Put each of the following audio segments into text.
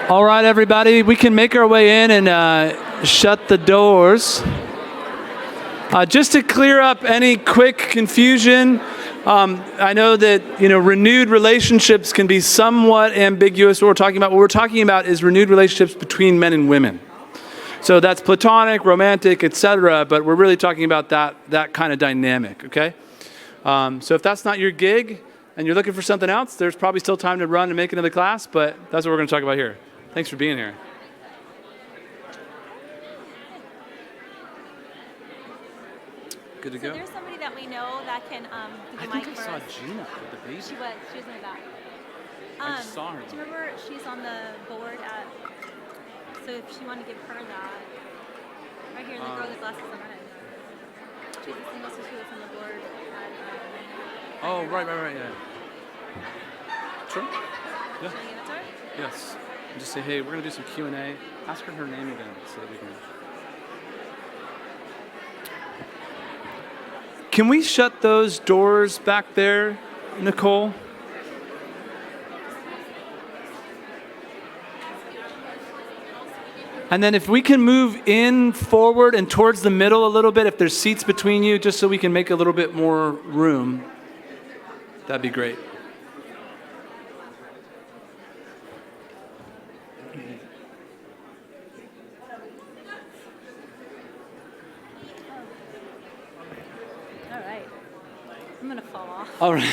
All right, everybody, we can make our way in and shut the doors. Just to clear up any quick confusion, I know that, renewed relationships can be somewhat ambiguous. What we're talking about is renewed relationships between men and women. So that's platonic, romantic, etc., but we're really talking about that kind of dynamic, okay? So if that's not your gig and you're looking for something else, there's probably still time to run and make another class, but that's what we're going to talk about here. Thanks for being here. Good to go? So there's somebody that we know that can do the mic for us. I saw Gina with the baby. She was in the back. I just saw her. Do you remember she's on the board at, so if she wanted to give her that, right here, the girl with glasses on her head. She's a single sister that's on the board at, oh, right, yeah. Sure. Yeah. Should I give it to her? Yes. And just say, hey, we're going to do some Q&A. Ask her name again so that we can... Can we shut those doors back there, Nicole? And then if we can move in forward and towards the middle a little bit, if there's seats between you, just so we can make a little bit more room, that'd be great. I'm going to fall off. All right.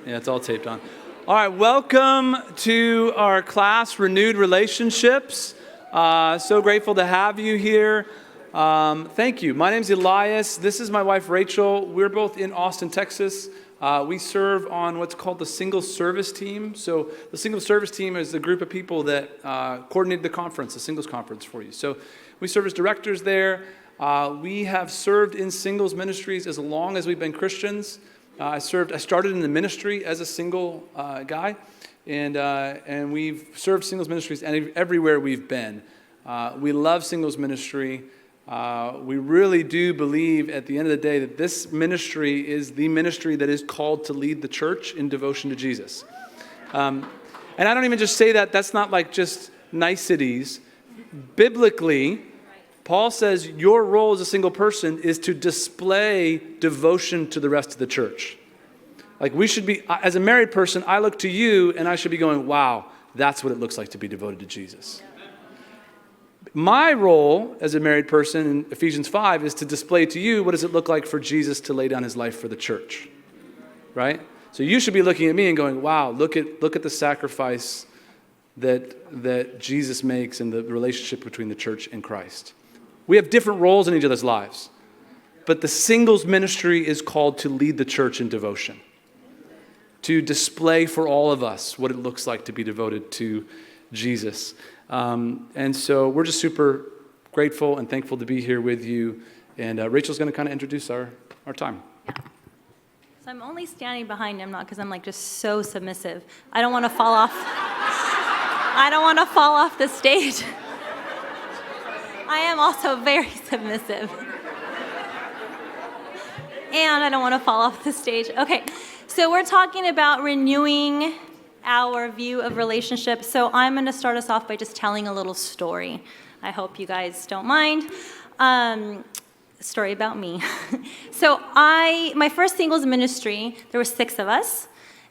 Yeah, it's all taped on. All right, welcome to our class, Renewed Relationships. So grateful to have you here. Thank you. My name's Elias. This is my wife, Rachel. We're both in Austin, Texas. We serve on what's called the Single Service Team. So the Single Service Team is the group of people that coordinated the conference, the Singles Conference for you. So we serve as directors there. We have served in singles ministries as long as we've been Christians. I started in the ministry as a single guy, and we've served singles ministries everywhere we've been. We love singles ministry. We really do believe at the end of the day that this ministry is the ministry that is called to lead the church in devotion to Jesus. And I don't even just say that. That's not like just niceties. Biblically, Paul says your role as a single person is to display devotion to the rest of the church. Like we should be, as a married person, I look to you and I should be going, wow, that's what it looks like to be devoted to Jesus. My role as a married person in Ephesians 5 is to display to you what does it look like for Jesus to lay down his life for the church, right? So you should be looking at me and going, wow, look at the sacrifice that Jesus makes in the relationship between the church and Christ. We have different roles in each other's lives, but the singles ministry is called to lead the church in devotion, to display for all of us what it looks like to be devoted to Jesus. And so we're just super grateful and thankful to be here with you. And Rachel's going to kind of introduce our time. Yeah. So I'm only standing behind him, not because I'm like just so submissive. I don't want to fall off. I don't want to fall off the stage. I am also very submissive. And I don't want to fall off the stage. Okay, so we're talking about renewing our view of relationships. So I'm going to start us off by just telling a little story. I hope you guys don't mind. Story about me. So my first singles ministry, there were 6 of us.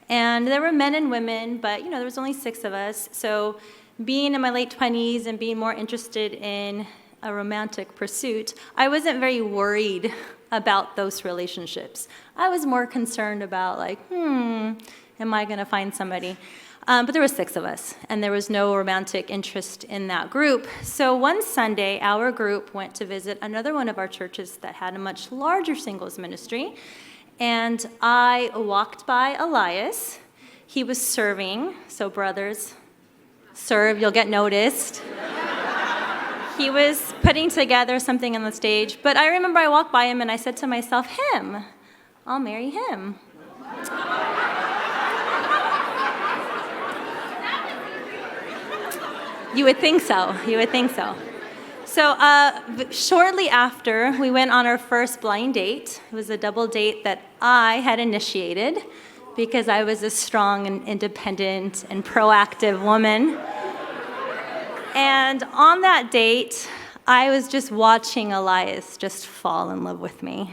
And there were men and women, but there was only 6 of us. So being in my late 20s and being more interested in a romantic pursuit, I wasn't very worried about those relationships. I was more concerned about am I going to find somebody? But there were 6 of us, and there was no romantic interest in that group. So one Sunday, our group went to visit another one of our churches that had a much larger singles ministry, and I walked by Elias. He was serving, so brothers, serve, you'll get noticed. He was putting together something on the stage, but I remember I walked by him and I said to myself, him, I'll marry him. You would think so. So shortly after, we went on our first blind date. It was a double date that I had initiated because I was a strong and independent and proactive woman. And on that date, I was just watching Elias just fall in love with me.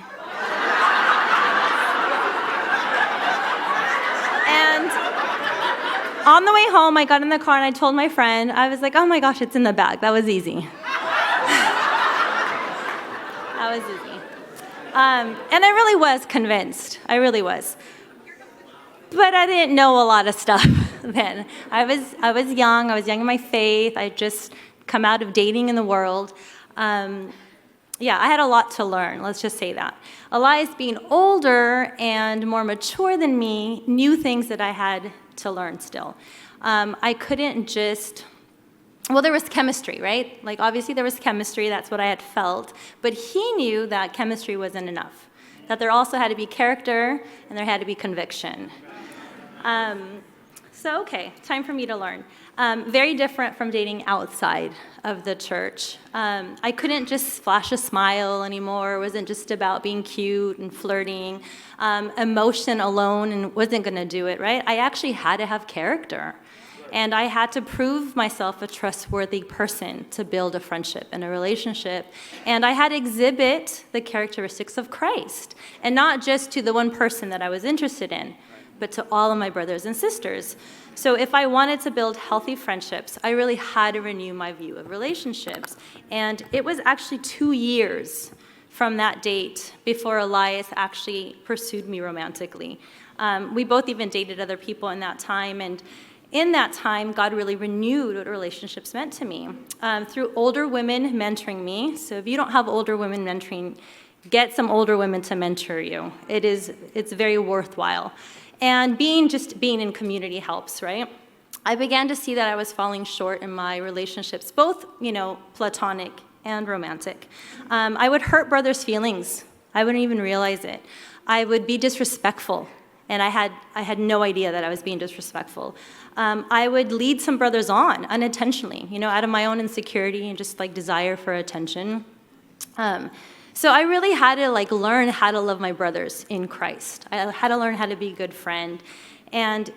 And on the way home, I got in the car and I told my friend, I was like, oh my gosh, it's in the bag. That was easy. That was easy. And I really was convinced. I really was. But I didn't know a lot of stuff then. I was young. I was young in my faith. I just come out of dating in the world. I had a lot to learn. Let's just say that. Elias, being older and more mature than me, knew things that I had to learn still. I couldn't just... Well, there was chemistry, right? Like, obviously there was chemistry. That's what I had felt. But he knew that chemistry wasn't enough, that there also had to be character and there had to be conviction. Time for me to learn. Very different from dating outside of the church. I couldn't just flash a smile anymore. It wasn't just about being cute and flirting. Emotion alone wasn't going to do it, right? I actually had to have character. And I had to prove myself a trustworthy person to build a friendship and a relationship. And I had to exhibit the characteristics of Christ. And not just to the one person that I was interested in, but to all of my brothers and sisters. So if I wanted to build healthy friendships, I really had to renew my view of relationships. And it was actually 2 years from that date before Elias actually pursued me romantically. We both even dated other people in that time. And in that time, God really renewed what relationships meant to me through older women mentoring me. So if you don't have older women mentoring, get some older women to mentor you. It's very worthwhile. And being in community helps, right? I began to see that I was falling short in my relationships, both, platonic and romantic. I would hurt brothers' feelings. I wouldn't even realize it. I would be disrespectful. And I had no idea that I was being disrespectful. I would lead some brothers on unintentionally, out of my own insecurity and just desire for attention. So I really had to learn how to love my brothers in Christ. I had to learn how to be a good friend. And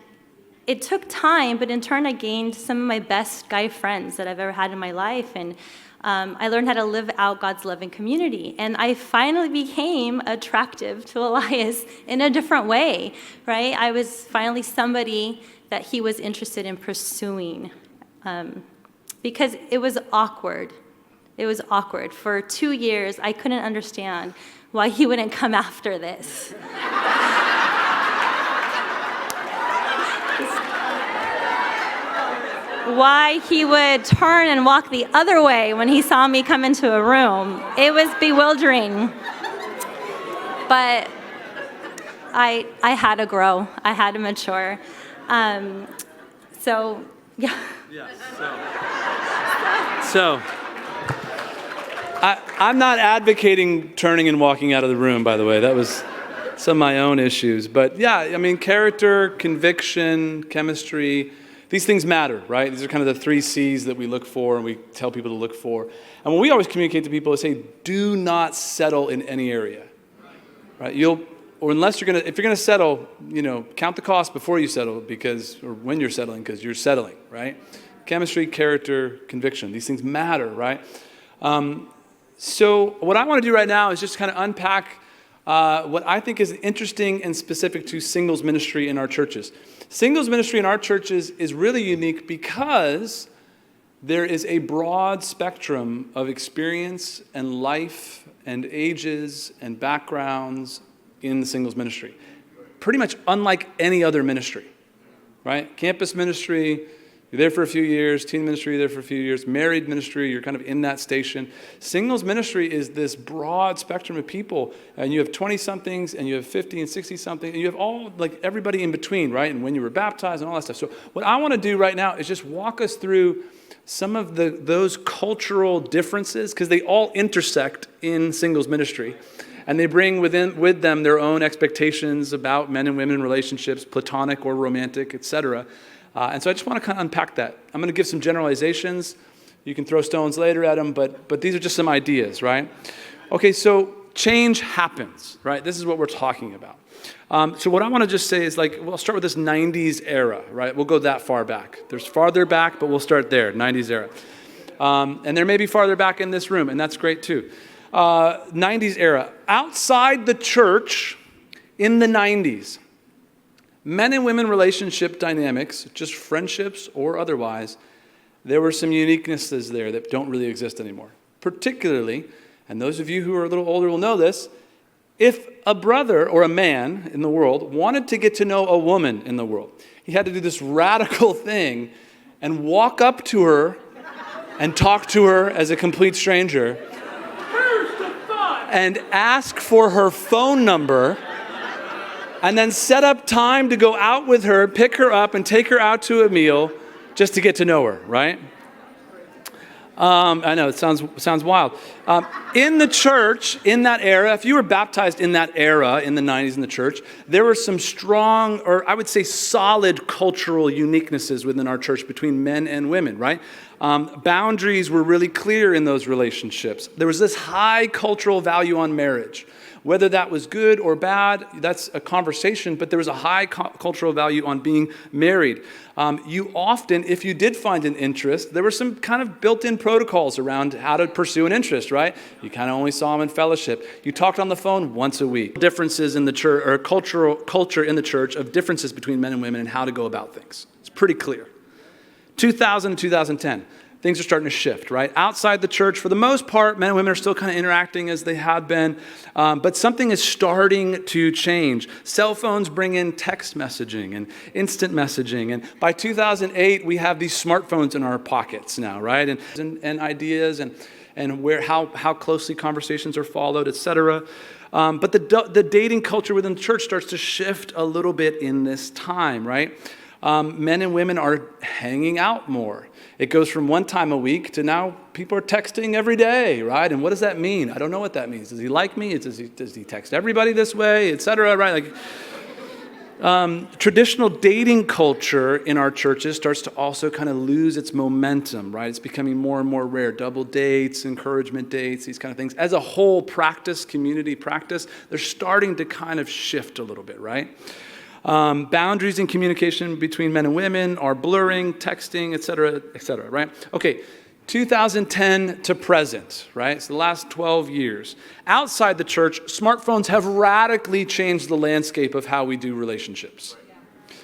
it took time, but in turn I gained some of my best guy friends that I've ever had in my life. And I learned how to live out God's love in community. And I finally became attractive to Elias in a different way, right? I was finally somebody that he was interested in pursuing because it was awkward. It was awkward. For 2 years, I couldn't understand why he wouldn't come after this. Why he would turn and walk the other way when he saw me come into a room. It was bewildering. But I had to grow. I had to mature. I'm not advocating turning and walking out of the room, by the way. That was some of my own issues. But character, conviction, chemistry, these things matter, right? These are kind of the 3 C's that we look for and we tell people to look for. And what we always communicate to people is say, do not settle in any area, right? If you're gonna settle, count the cost before you settle or when you're settling, because you're settling, right? Chemistry, character, conviction, these things matter, right? So what I want to do right now is just kind of unpack what I think is interesting and specific to singles ministry in our churches. Singles ministry in our churches is really unique because there is a broad spectrum of experience and life and ages and backgrounds in the singles ministry. Pretty much unlike any other ministry, right? Campus ministry, you're there for a few years. Teen ministry, you're there for a few years. Married ministry, you're kind of in that station. Singles ministry is this broad spectrum of people. And you have 20-somethings, and you have 50 and 60-something, and you have all, everybody in between, right? And when you were baptized and all that stuff. So what I want to do right now is just walk us through some of those cultural differences, because they all intersect in singles ministry. And they bring with them their own expectations about men and women relationships, platonic or romantic, etc. And so I just want to kind of unpack that. I'm going to give some generalizations. You can throw stones later at them, but these are just some ideas, right? Okay, so change happens, right? This is what we're talking about. So what I want to just say is we'll start with this 90s era, right? We'll go that far back. There's farther back, but we'll start there, 90s era. And there may be farther back in this room, and that's great too. 90s era. Outside the church in the 90s, men and women relationship dynamics, just friendships or otherwise, there were some uniquenesses there that don't really exist anymore. Particularly, and those of you who are a little older will know this, if a brother or a man in the world wanted to get to know a woman in the world, he had to do this radical thing and walk up to her and talk to her as a complete stranger and ask for her phone number and then set up time to go out with her, pick her up, and take her out to a meal just to get to know her, right? I know, it sounds wild. In the church, in that era, if you were baptized in that era, in the 90s in the church, there were some strong, or I would say solid cultural uniquenesses within our church between men and women, right? Boundaries were really clear in those relationships. There was this high cultural value on marriage. Whether that was good or bad, that's a conversation, but there was a high cultural value on being married. You often, if you did find an interest, there were some kind of built-in protocols around how to pursue an interest, right? You kind of only saw them in fellowship. You talked on the phone once a week. Differences in the church, or culture in the church of differences between men and women and how to go about things. It's pretty clear. 2000 and 2010. Things are starting to shift, right? Outside the church, for the most part, men and women are still kind of interacting as they had been, but something is starting to change. Cell phones bring in text messaging and instant messaging, and by 2008, we have these smartphones in our pockets now, right? And ideas and where how closely conversations are followed, etc. But the dating culture within the church starts to shift a little bit in this time, right? Men and women are hanging out more. It goes from one time a week to now people are texting every day, right? And what does that mean? I don't know what that means. Does he like me? Does he text everybody this way, etc., right? Traditional dating culture in our churches starts to also kind of lose its momentum, right? It's becoming more and more rare. Double dates, encouragement dates, these kind of things. As a whole practice, community practice, they're starting to kind of shift a little bit, right? Boundaries in communication between men and women are blurring, texting, et cetera, right? Okay, 2010 to present, right? So the last 12 years. Outside the church, smartphones have radically changed the landscape of how we do relationships.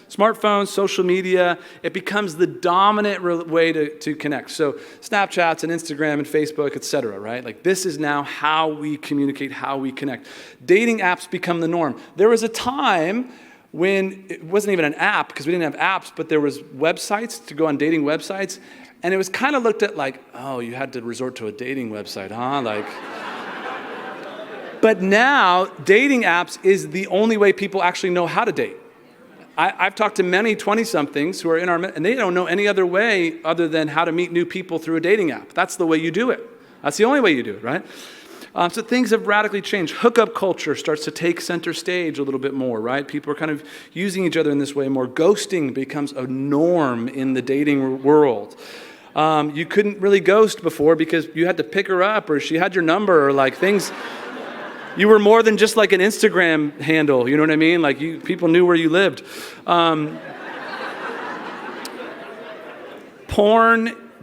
Smartphones, social media, it becomes the dominant way to connect. So Snapchats and Instagram and Facebook, et cetera, right? Like this is now how we communicate, how we connect. Dating apps become the norm. There was a time when it wasn't even an app, because we didn't have apps, but there was websites to go on dating websites, and it was kind of looked at like, oh, you had to resort to a dating website, huh? Like, but now dating apps is the only way people actually know how to date. I've talked to many 20-somethings who are in our, and they don't know any other way other than how to meet new people through a dating app. That's the way you do it. That's the only way you do it, right? So things have radically changed. Hookup culture starts to take center stage a little bit more, right? People are kind of using each other in this way more. Ghosting becomes a norm in the dating world. You couldn't really ghost before because you had to pick her up or she had your number or like things. You were more than just like an Instagram handle, you know what I mean? Like people knew where you lived.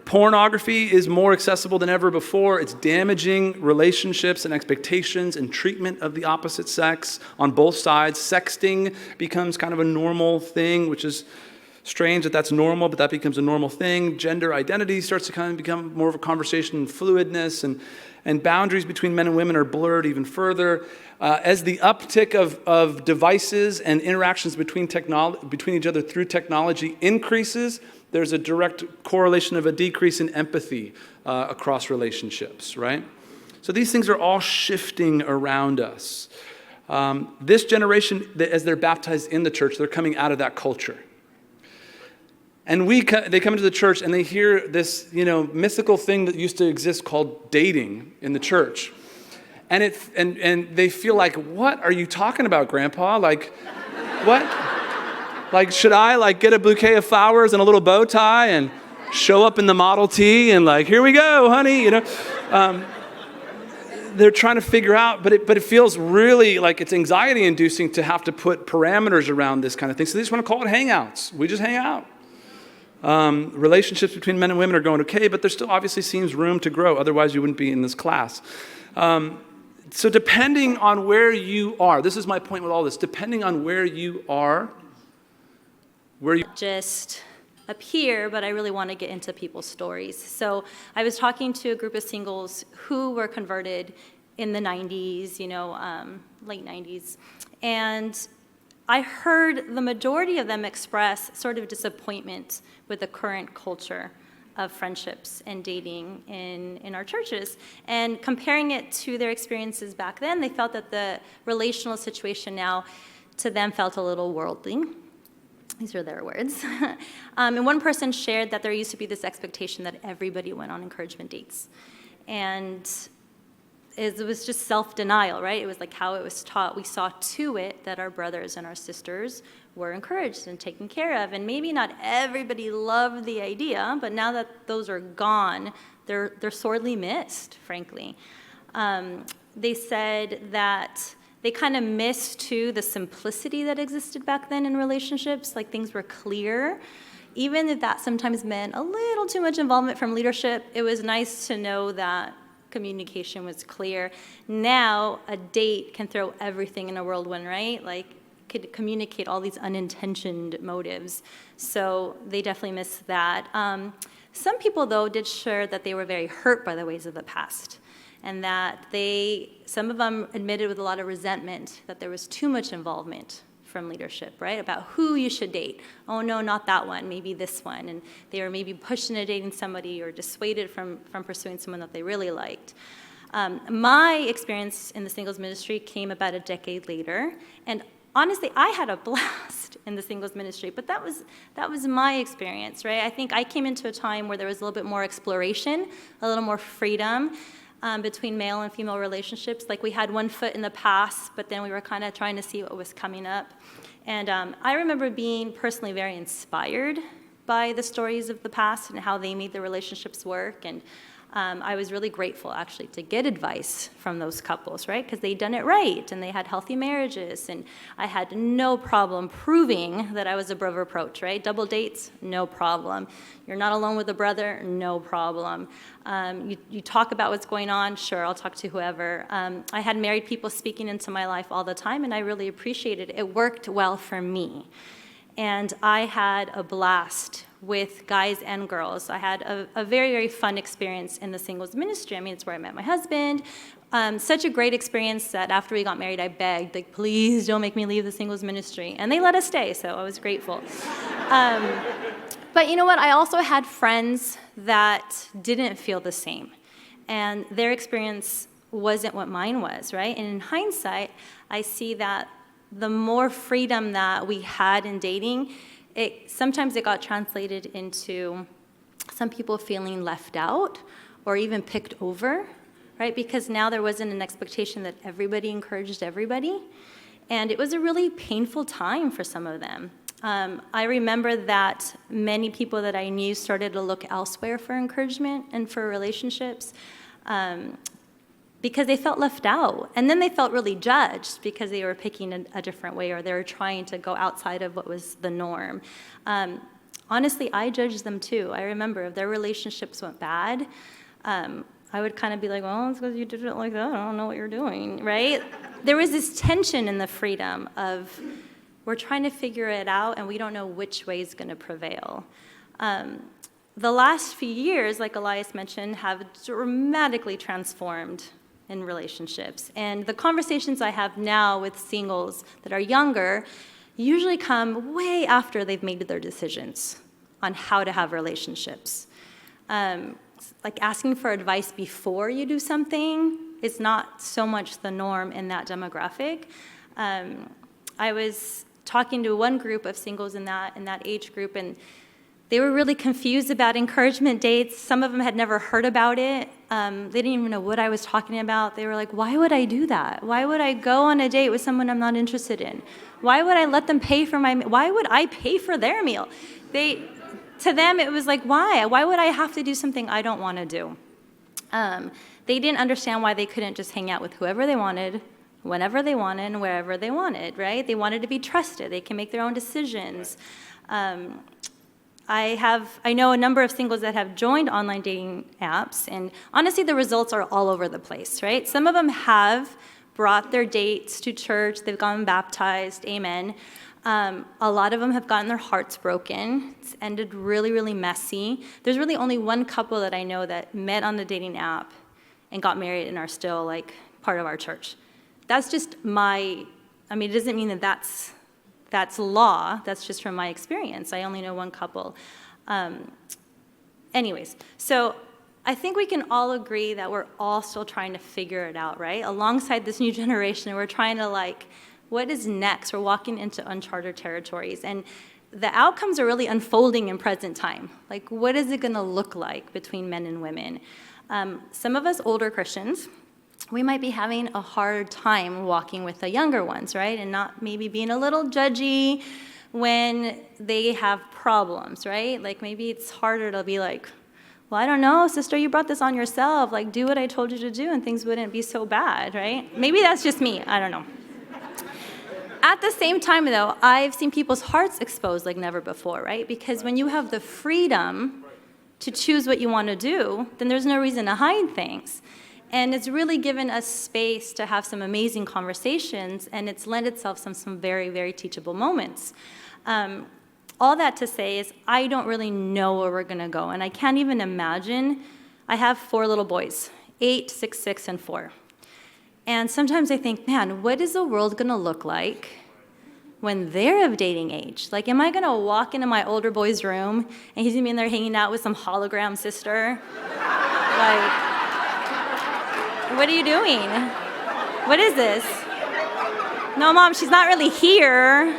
Pornography is more accessible than ever before. It's damaging relationships and expectations and treatment of the opposite sex on both sides. Sexting becomes kind of a normal thing, which is strange that that's normal, but that becomes a normal thing. Gender identity starts to kind of become more of a conversation and fluidness, and boundaries between men and women are blurred even further. As the uptick of devices and interactions between each other through technology increases, there's a direct correlation of a decrease in empathy across relationships, right? So these things are all shifting around us. This generation, as they're baptized in the church, they're coming out of that culture. And they come into the church and they hear this, mythical thing that used to exist called dating in the church. And they feel like, what are you talking about, Grandpa? Like, what? Like, should I get a bouquet of flowers and a little bow tie and show up in the Model T and here we go, honey, They're trying to figure out, but it feels really like it's anxiety inducing to have to put parameters around this kind of thing. So they just want to call it hangouts. We just hang out. Relationships between men and women are going okay, but there still obviously seems room to grow. Otherwise, you wouldn't be in this class. So depending on where you are, this is my point with all this, depending on where you are, just up here, but I really want to get into people's stories. So I was talking to a group of singles who were converted in the 90s, late 90s, and I heard the majority of them express sort of disappointment with the current culture of friendships and dating in our churches. And comparing it to their experiences back then, they felt that the relational situation now to them felt a little worldly. These are their words. And one person shared that there used to be this expectation that everybody went on encouragement dates. And it was just self-denial, right? It was like how it was taught. We saw to it that our brothers and our sisters were encouraged and taken care of. And maybe not everybody loved the idea, but now that those are gone, they're sorely missed, frankly. They said that they kind of missed, too, the simplicity that existed back then in relationships, like things were clear. Even if that sometimes meant a little too much involvement from leadership, it was nice to know that communication was clear. Now, a date can throw everything in a whirlwind, right? Like, could communicate all these unintentioned motives. So they definitely missed that. Some people, though, did share that they were very hurt by the ways of the past, and that some of them admitted with a lot of resentment that there was too much involvement from leadership, right, about who you should date. Oh, no, not that one, maybe this one. And they were maybe pushed into dating somebody or dissuaded from pursuing someone that they really liked. My experience in the singles ministry came about a decade later, and honestly, I had a blast in the singles ministry, but that was my experience, right? I think I came into a time where there was a little bit more exploration, a little more freedom, between male and female relationships. Like we had one foot in the past, but then we were kind of trying to see what was coming up. And I remember being personally very inspired by the stories of the past and how they made the relationships work. And I was really grateful, actually, to get advice from those couples, right? Because they'd done it right, and they had healthy marriages, and I had no problem proving that I was above reproach, right? Double dates, no problem. You're not alone with a brother, no problem. You talk about what's going on, sure, I'll talk to whoever. I had married people speaking into my life all the time, and I really appreciated it. It worked well for me. And I had a blast with guys and girls. I had a very, very fun experience in the singles ministry. I mean, it's where I met my husband. Such a great experience that after we got married, I begged, like, please don't make me leave the singles ministry. And they let us stay, so I was grateful. But you know what? I also had friends that didn't feel the same. And their experience wasn't what mine was, right? And in hindsight, I see that the more freedom that we had in dating, sometimes it got translated into some people feeling left out or even picked over, right? Because now there wasn't an expectation that everybody encouraged everybody. And it was a really painful time for some of them. I remember that many people that I knew started to look elsewhere for encouragement and for relationships. Because they felt left out. And then they felt really judged because they were picking a different way or they were trying to go outside of what was the norm. Honestly, I judged them too. I remember if their relationships went bad, I would kind of be like, well, it's because you did it like that. I don't know what you're doing, right? There was this tension in the freedom of we're trying to figure it out and we don't know which way is going to prevail. The last few years, like Elias mentioned, have dramatically transformed in relationships. And the conversations I have now with singles that are younger usually come way after they've made their decisions on how to have relationships. Like asking for advice before you do something is not so much the norm in that demographic. I was talking to one group of singles in that age group, and they were really confused about encouragement dates. Some of them had never heard about it. They didn't even know what I was talking about. They were like, why would I do that? Why would I go on a date with someone I'm not interested in? Why would I let them pay for why would I pay for their meal? To them, it was like, why? Why would I have to do something I don't want to do? They didn't understand why they couldn't just hang out with whoever they wanted, whenever they wanted, and wherever they wanted, right? They wanted to be trusted. They can make their own decisions. I know a number of singles that have joined online dating apps, and honestly, the results are all over the place, right? Some of them have brought their dates to church, they've gotten baptized, amen. A lot of them have gotten their hearts broken. It's ended really, really messy. There's really only one couple that I know that met on the dating app and got married and are still like part of our church. That's just it doesn't mean that that's law. That's just from my experience. I only know one couple. Anyways, so I think we can all agree that we're all still trying to figure it out, right? Alongside this new generation, we're trying to what is next? We're walking into uncharted territories. And the outcomes are really unfolding in present time. What is it going to look like between men and women? Some of us older Christians, we might be having a hard time walking with the younger ones, right? And not maybe being a little judgy when they have problems, right? Maybe it's harder to be well, I don't know, sister, you brought this on yourself. Do what I told you to do and things wouldn't be so bad, right? Maybe that's just me. I don't know. At the same time, though, I've seen people's hearts exposed like never before, right? Because when you have the freedom to choose what you want to do, then there's no reason to hide things. And it's really given us space to have some amazing conversations, and it's lent itself some very, very teachable moments. All that to say is I don't really know where we're going to go, and I can't even imagine. I have 4 little boys, 8, 6, 6, and 4. And sometimes I think, man, what is the world going to look like when they're of dating age? Am I going to walk into my older boy's room and he's going to be in there hanging out with some hologram sister? What are you doing? What is this? No, Mom, she's not really here.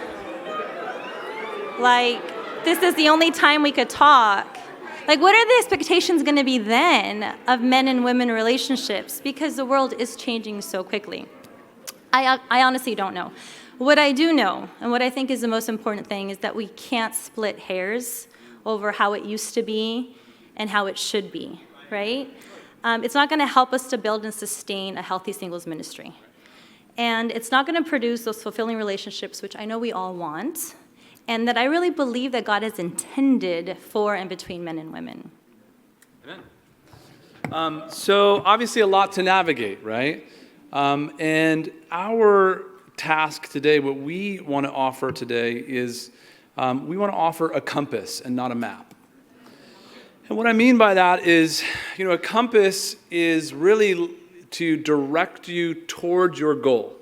This is the only time we could talk. What are the expectations going to be then of men and women relationships? Because the world is changing so quickly. I honestly don't know. What I do know, and what I think is the most important thing, is that we can't split hairs over how it used to be and how it should be, right? It's not going to help us to build and sustain a healthy singles ministry. And it's not going to produce those fulfilling relationships, which I know we all want, and that I really believe that God has intended for and between men and women. Amen. So obviously a lot to navigate, right? And our task today, what we want to offer today is we want to offer a compass and not a map. And what I mean by that is, a compass is really to direct you towards your goal,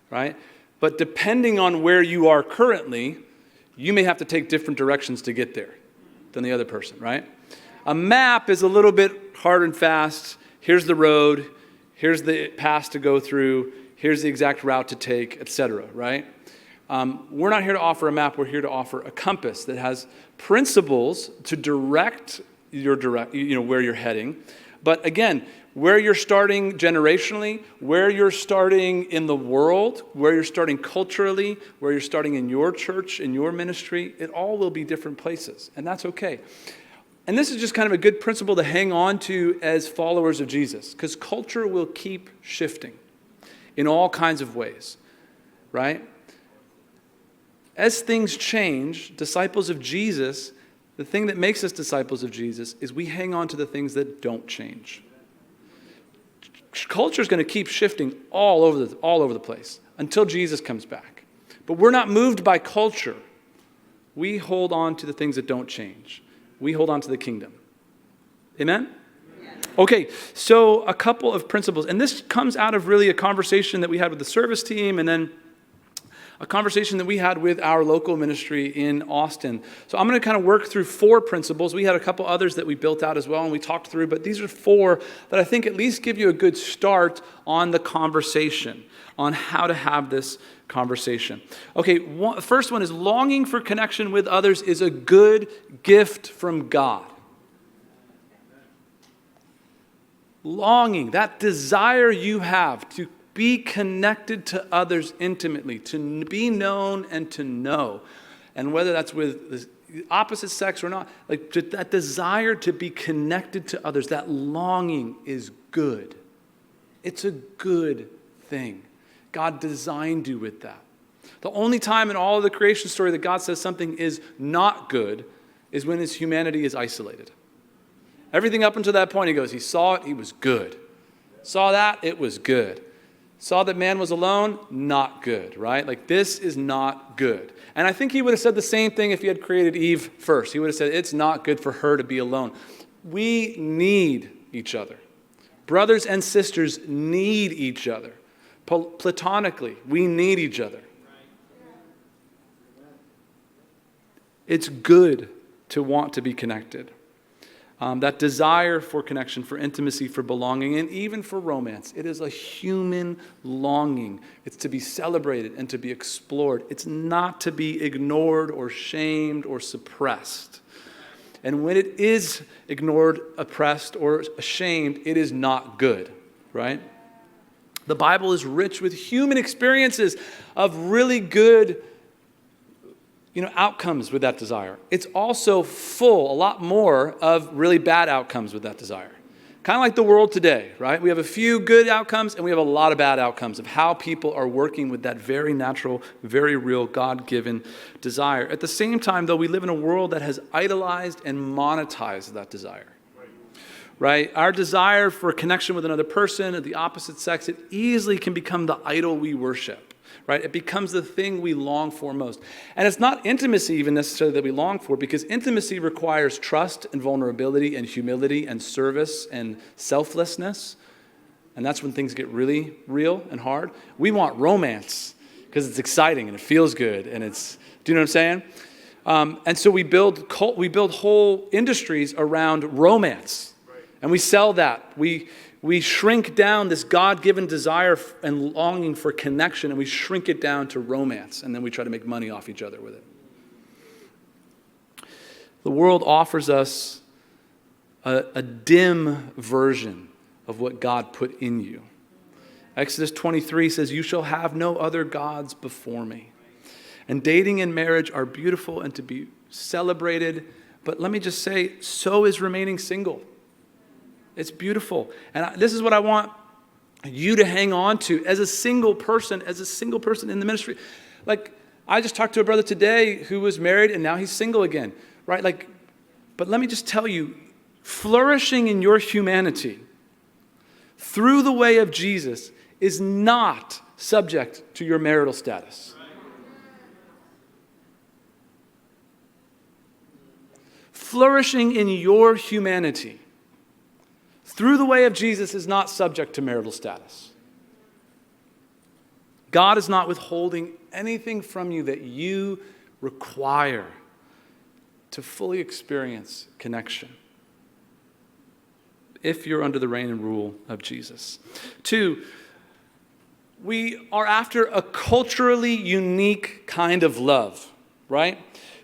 right? But depending on where you are currently, you may have to take different directions to get there than the other person, right? A map is a little bit hard and fast. Here's the road. Here's the pass to go through. Here's the exact route to take, etc., right? We're not here to offer a map. We're here to offer a compass that has principles to direct where you're heading. But again, where you're starting generationally, where you're starting in the world, where you're starting culturally, where you're starting in your church, in your ministry, it all will be different places, and that's okay. And this is just kind of a good principle to hang on to as followers of Jesus, because culture will keep shifting in all kinds of ways, right? As things change, disciples of Jesus, the thing that makes us disciples of Jesus is we hang on to the things that don't change. Culture is going to keep shifting all over the place until Jesus comes back. But we're not moved by culture. We hold on to the things that don't change. We hold on to the kingdom. Amen? Okay, so a couple of principles. And this comes out of really a conversation that we had with the service team, and then a conversation that we had with our local ministry in Austin. So I'm going to kind of work through 4 principles. We had a couple others that we built out as well and we talked through, but these are 4 that I think at least give you a good start on the conversation, on how to have this conversation. Okay, first one is longing for connection with others is a good gift from God. Longing, that desire you have to be connected to others intimately, to be known and to know. And whether that's with the opposite sex or not, that desire to be connected to others, that longing is good. It's a good thing. God designed you with that. The only time in all of the creation story that God says something is not good is when his humanity is isolated. Everything up until that point, he goes, he saw it, he was good. Saw that, it was good. Saw that man was alone, not good, right? Like, this is not good. And I think he would have said the same thing if he had created Eve first. He would have said, it's not good for her to be alone. We need each other. Brothers and sisters need each other. Platonically, we need each other. It's good to want to be connected. That desire for connection, for intimacy, for belonging, and even for romance. It is a human longing. It's to be celebrated and to be explored. It's not to be ignored or shamed or suppressed. And when it is ignored, oppressed, or ashamed, it is not good, right? The Bible is rich with human experiences of really good outcomes with that desire. It's also full, a lot more, of really bad outcomes with that desire. Kind of like the world today, right? We have a few good outcomes and we have a lot of bad outcomes of how people are working with that very natural, very real, God-given desire. At the same time, though, we live in a world that has idolized and monetized that desire. Right? Our desire for connection with another person of the opposite sex, it easily can become the idol we worship. Right? It becomes the thing we long for most. And it's not intimacy even necessarily that we long for, because intimacy requires trust and vulnerability and humility and service and selflessness. And that's when things get really real and hard. We want romance because it's exciting and it feels good and it's, do you know what I'm saying? And so we build whole industries around romance. And we sell that. We shrink down this God-given desire and longing for connection, and we shrink it down to romance, and then we try to make money off each other with it. The world offers us a dim version of what God put in you. Exodus 23 says, "You shall have no other gods before me." And dating and marriage are beautiful and to be celebrated, but let me just say, so is remaining single. It's beautiful. And this is what I want you to hang on to as a single person in the ministry. Like, I just talked to a brother today who was married and now he's single again, right? Like, but let me just tell you, flourishing in your humanity through the way of Jesus is not subject to your marital status. Flourishing in your humanity through the way of Jesus is not subject to marital status. God is not withholding anything from you that you require to fully experience connection if you're under the reign and rule of Jesus. 2, we are after a culturally unique kind of love, right?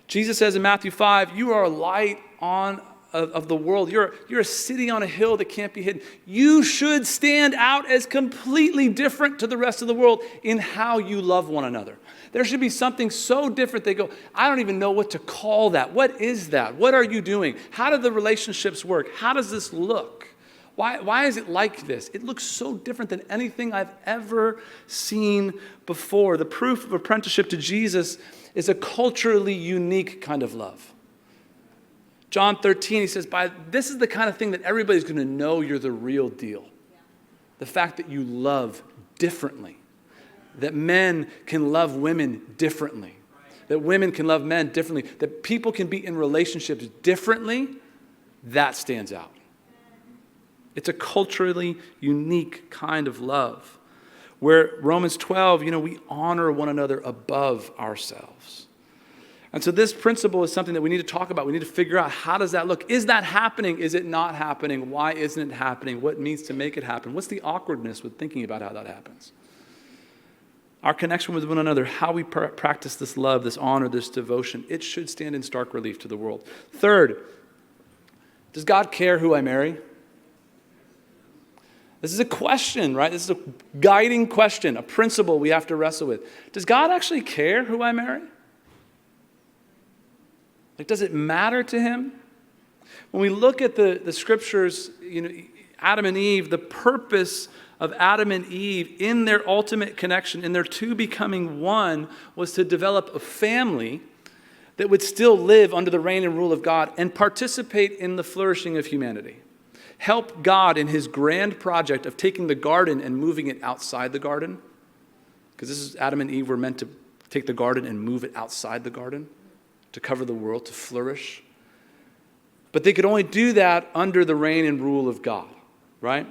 Jesus says in Matthew 5, you are a light of the world. You're a city on a hill that can't be hidden. You should stand out as completely different to the rest of the world in how you love one another. There should be something so different they go, I don't even know what to call that. What is that? What are you doing? How do the relationships work? How does this look? Why is it like this? It looks so different than anything I've ever seen before. The proof of apprenticeship to Jesus is a culturally unique kind of love. John 13, he says, this is the kind of thing that everybody's going to know you're the real deal. The fact that you love differently. That men can love women differently. That women can love men differently. That people can be in relationships differently. That stands out. It's a culturally unique kind of love. Where Romans 12, we honor one another above ourselves. And so this principle is something that we need to talk about. We need to figure out, how does that look? Is that happening? Is it not happening? Why isn't it happening? What needs to make it happen? What's the awkwardness with thinking about how that happens? Our connection with one another, how we practice this love, this honor, this devotion, it should stand in stark relief to the world. 3rd, does God care who I marry? This is a question, right? This is a guiding question, a principle we have to wrestle with. Does God actually care who I marry? Like, does it matter to him? When we look at the scriptures, Adam and Eve, the purpose of Adam and Eve in their ultimate connection, in their two becoming one, was to develop a family that would still live under the reign and rule of God and participate in the flourishing of humanity. Help God in his grand project of taking the garden and moving it outside the garden. Because this is Adam and Eve were meant to take the garden and move it outside the garden, to cover the world, to flourish. But they could only do that under the reign and rule of God, right?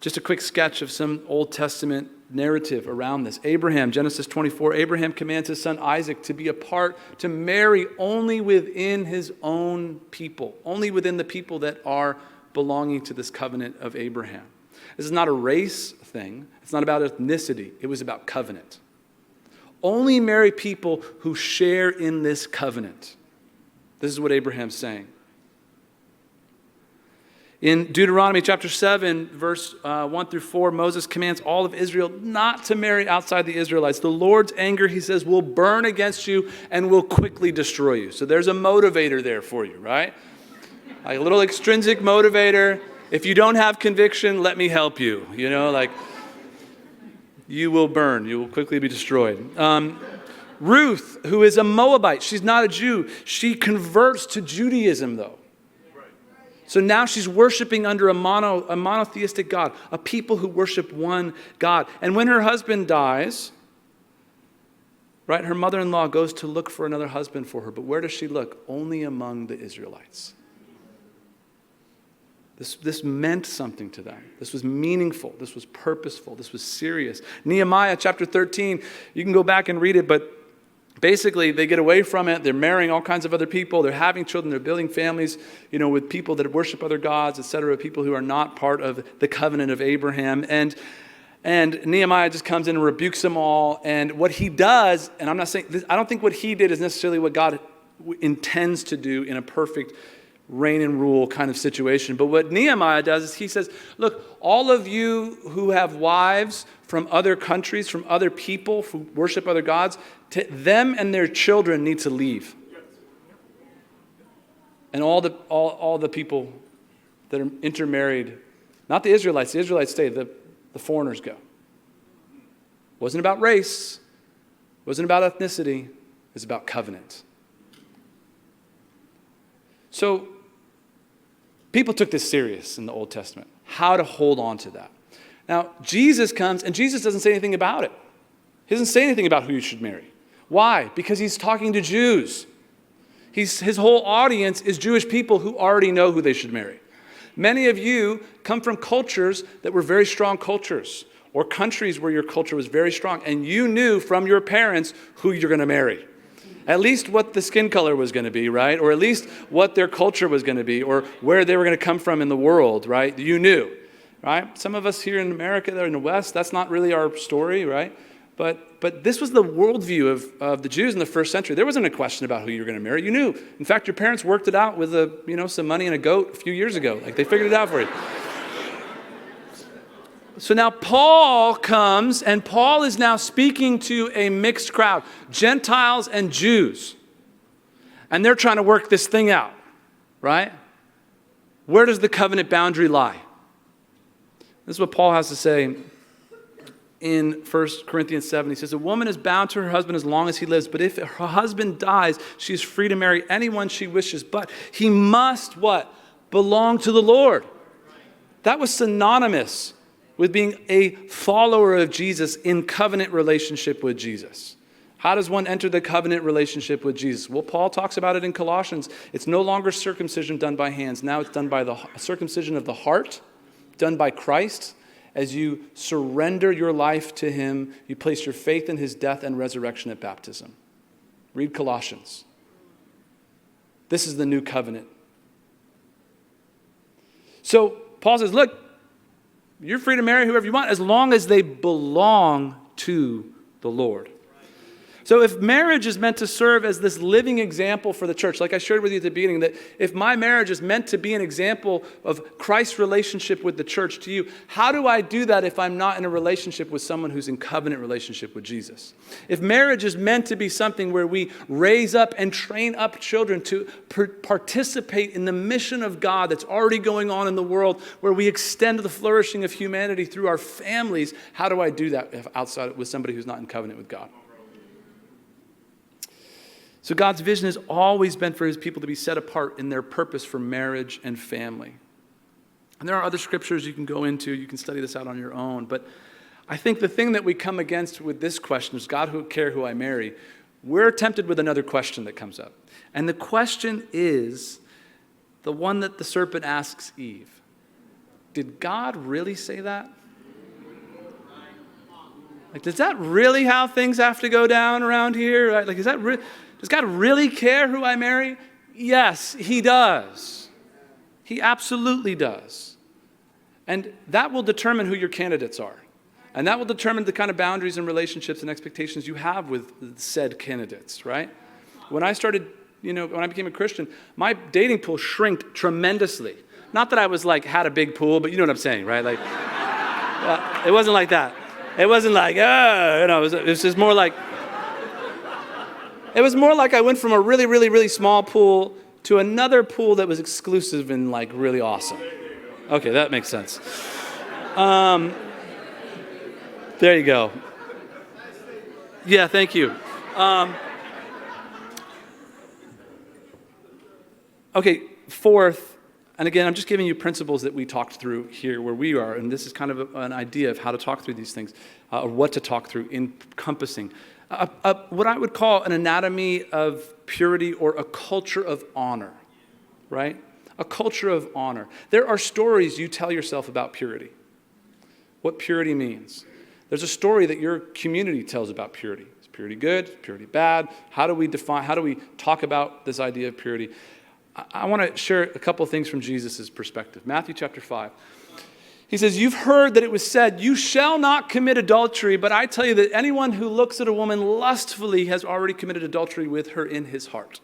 Just a quick sketch of some Old Testament narrative around this. Abraham, Genesis 24, Abraham commands his son Isaac to be apart, to marry only within his own people, only within the people that are belonging to this covenant of Abraham. This is not a race thing. It's not about ethnicity. It was about covenant. Only marry people who share in this covenant. This is what Abraham's saying. In Deuteronomy chapter 7, verse 1 through 4, Moses commands all of Israel not to marry outside the Israelites. The Lord's anger, he says, will burn against you and will quickly destroy you. So there's a motivator there for you, right? Like a little extrinsic motivator. If you don't have conviction, let me help you. You know, like you will burn. You will quickly be destroyed. Ruth, who is a Moabite, she's not a Jew. She converts to Judaism, though. So now she's worshiping under a monotheistic God, a people who worship one God. And when her husband dies, right, her mother-in-law goes to look for another husband for her. But where does she look? Only among the Israelites. This meant something to them. This was meaningful. This was purposeful. This was serious. Nehemiah chapter 13, you can go back and read it, but basically, they get away from it. They're marrying all kinds of other people. They're having children. They're building families, with people that worship other gods, etc., people who are not part of the covenant of Abraham. And Nehemiah just comes in and rebukes them all. And what he does, and I'm not saying this, I don't think what he did is necessarily what God intends to do in a perfect reign and rule kind of situation. But what Nehemiah does is he says, look, all of you who have wives from other countries, from other people who worship other gods, them and their children need to leave. And all the people that are intermarried, not the Israelites stay, the foreigners go. It wasn't about race, it wasn't about ethnicity, it was about covenant. So people took this serious in the Old Testament, how to hold on to that. Now, Jesus comes, and Jesus doesn't say anything about it. He doesn't say anything about who you should marry. Why? Because he's talking to Jews. His whole audience is Jewish people who already know who they should marry. Many of you come from cultures that were very strong cultures, or countries where your culture was very strong, and you knew from your parents who you're going to marry. At least what the skin color was going to be, right? Or at least what their culture was going to be, or where they were going to come from in the world, right? You knew, right? Some of us here in America, that are in the West, that's not really our story, right? But this was the worldview of the Jews in the first century. There wasn't a question about who you were going to marry. You knew. In fact, your parents worked it out with some money and a goat a few years ago. Like they figured it out for you. So now Paul comes, and Paul is now speaking to a mixed crowd, Gentiles and Jews. And they're trying to work this thing out, right? Where does the covenant boundary lie? This is what Paul has to say in 1 Corinthians 7. He says, a woman is bound to her husband as long as he lives, but if her husband dies, she is free to marry anyone she wishes. But he must, what? Belong to the Lord. That was synonymous with being a follower of Jesus in covenant relationship with Jesus. How does one enter the covenant relationship with Jesus? Well, Paul talks about it in Colossians. It's no longer circumcision done by hands. Now it's done by the circumcision of the heart, done by Christ. As you surrender your life to him, you place your faith in his death and resurrection at baptism. Read Colossians. This is the new covenant. So Paul says, look, you're free to marry whoever you want as long as they belong to the Lord. So if marriage is meant to serve as this living example for the church, like I shared with you at the beginning, that if my marriage is meant to be an example of Christ's relationship with the church to you, how do I do that if I'm not in a relationship with someone who's in covenant relationship with Jesus? If marriage is meant to be something where we raise up and train up children to participate in the mission of God that's already going on in the world, where we extend the flourishing of humanity through our families, how do I do that outside with somebody who's not in covenant with God? So God's vision has always been for his people to be set apart in their purpose for marriage and family. And there are other scriptures you can go into. You can study this out on your own. But I think the thing that we come against with this question is, God who care who I marry, we're tempted with another question that comes up. And the question is the one that the serpent asks Eve. Did God really say that? Like, does that really how things have to go down around here? Right? Like, does God really care who I marry? Yes, he does. He absolutely does. And that will determine who your candidates are. And that will determine the kind of boundaries and relationships and expectations you have with said candidates, right? When I started, when I became a Christian, my dating pool shrinked tremendously. Not that I was had a big pool, but you know what I'm saying, right? Like, it wasn't like that. It wasn't like, it was just more like, it was more like I went from a really, really, really small pool to another pool that was exclusive and really awesome. Okay, that makes sense. There you go. Yeah, thank you. Okay, fourth, and again, I'm just giving you principles that we talked through here where we are, and this is kind of an idea of how to talk through these things, or what to talk through, encompassing what I would call an anatomy of purity or a culture of honor, right? A culture of honor. There are stories you tell yourself about purity, what purity means. There's a story that your community tells about purity. Is purity good? Is purity bad? How do we talk about this idea of purity? I want to share a couple of things from Jesus' perspective. Matthew chapter 5. He says, you've heard that it was said, you shall not commit adultery, but I tell you that anyone who looks at a woman lustfully has already committed adultery with her in his heart.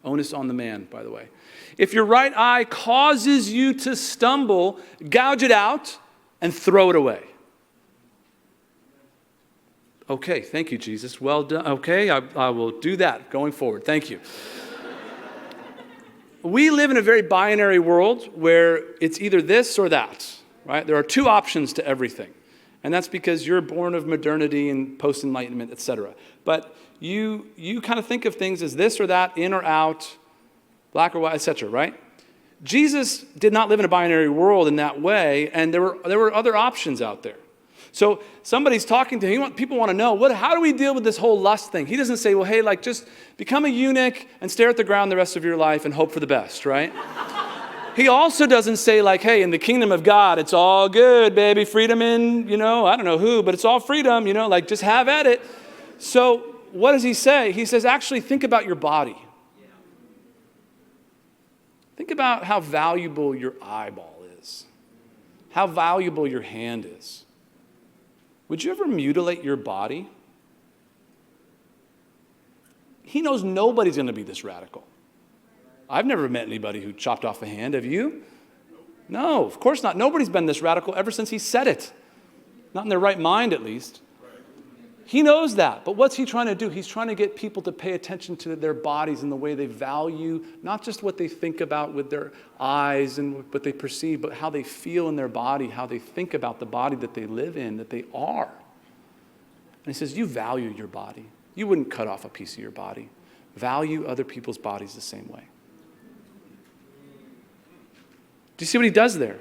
Onus on the man, by the way. If your right eye causes you to stumble, gouge it out and throw it away. Okay, thank you, Jesus. Well done. Okay, I will do that going forward. Thank you. We live in a very binary world where it's either this or that, right? There are two options to everything. And that's because you're born of modernity and post-enlightenment, etc. But you kind of think of things as this or that, in or out, black or white, etc., right? Jesus did not live in a binary world in that way, and there were other options out there. So somebody's talking to him. People want to know, how do we deal with this whole lust thing? He doesn't say, well, hey, just become a eunuch and stare at the ground the rest of your life and hope for the best, right? He also doesn't say, hey, in the kingdom of God, it's all good, baby. Freedom in, I don't know who, but it's all freedom, just have at it. So what does he say? He says, actually, think about your body. Think about how valuable your eyeball is, how valuable your hand is. Would you ever mutilate your body? He knows nobody's going to be this radical. I've never met anybody who chopped off a hand. Have you? No, of course not. Nobody's been this radical ever since he said it. Not in their right mind, at least. He knows that. But what's he trying to do? He's trying to get people to pay attention to their bodies and the way they value, not just what they think about with their eyes and what they perceive, but how they feel in their body, how they think about the body that they live in, that they are. And he says, you value your body. You wouldn't cut off a piece of your body. Value other people's bodies the same way. Do you see what he does there?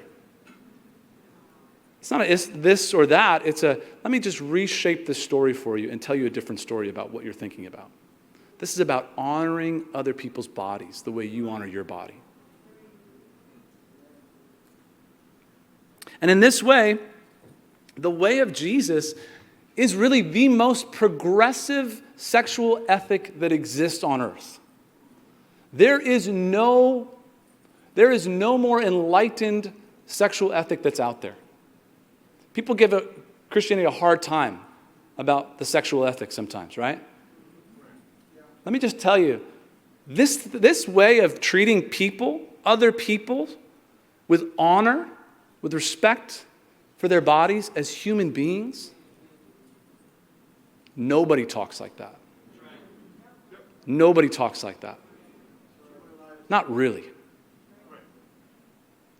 It's not it's this or that. It's let me just reshape this story for you and tell you a different story about what you're thinking about. This is about honoring other people's bodies the way you honor your body. And in this way, the way of Jesus is really the most progressive sexual ethic that exists on earth. There is no more enlightened sexual ethic that's out there. People give Christianity a hard time about the sexual ethic sometimes, right? Let me just tell you, this way of treating people, other people, with honor, with respect for their bodies as human beings, nobody talks like that. Nobody talks like that. Not really.